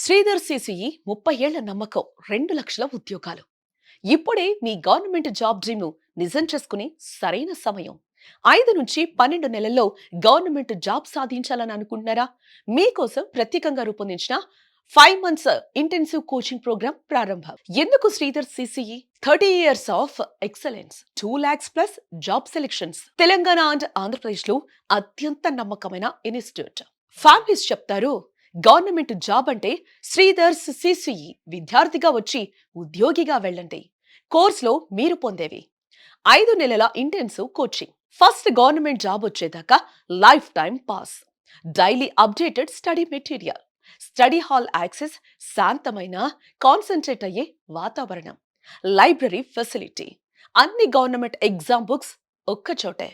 Sridhar CCE 30 ఏళ్ల నమ్మకం 2 లక్షల ఉద్యోగాలు. ఇప్పుడే మీ గవర్నమెంట్ జాబ్ డ్రీమ్ నిజం చేసుకుని సరైన సమయం. 5 నుంచి 12 నెలల్లో గవర్నమెంట్ జాబ్ సాధించాలని అనుకుంటున్నారా? మీకోసం ప్రత్యేకంగా రూపొందించిన 5 మంత్స్ ఇంటెన్సివ్ కోచింగ్ ప్రోగ్రామ్ ప్రారంభం. ఎందుకు Sridhar CCE? 30 years of excellence, 2 lakhs plus job selections. Telangana and Andhra Pradesh లో అత్యంత నమ్మకమైన ఇన్స్టిట్యూట్. ఫ్యామిలీస్ చెప్తారు, గవర్నమెంట్ జాబ్ అంటే శ్రీధర్స్ సిసిఈ. విద్యార్థిగా వచ్చి ఉద్యోగిగా వెళ్ళండి. కోర్సులో మీరు పొందేవి 5 నెలల intensive coaching, first government job వచ్చేదాకా lifetime pass, daily updated study material, study hall access, శాంతమైన కాన్సన్ట్రేట్ అయ్యే వాతావరణం, లైబ్రరీ ఫెసిలిటీ, అన్ని గవర్నమెంట్ ఎగ్జామ్ బుక్స్ ఒక్కచోటే,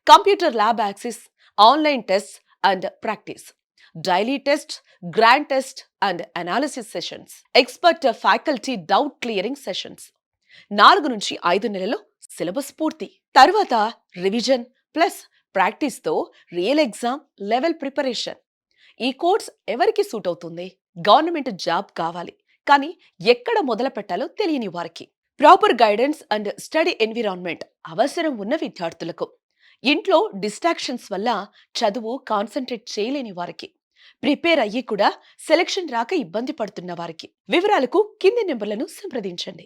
computer lab access, online test and practice, daily test, grand test and analysis sessions, expert faculty doubt clearing sessions. 4 నుంచి 5 నెలల్లో syllabus పూర్తి. తర్వాత revision plus practice తో రియల్ ఎగ్జామ్ లెవెల్ ప్రిపరేషన్. ఈ course ఎవరికి suit అవుతుంది? Government job కావాలి కానీ ఎక్కడ మొదలు పెట్టాలో తెలియని వారికి, proper guidance and study environment అవసరం ఉన్న విద్యార్థులకు, ఇంట్లో డిస్ట్రాక్షన్స్ వల్ల చదువు కాన్సన్ట్రేట్ చేయలేని వారికి, ప్రిపేర్ అయ్యి కూడా సెలక్షన్ రాక ఇబ్బంది పడుతున్న వారికి. వివరాలకు కింది నెంబర్లను సంప్రదించండి.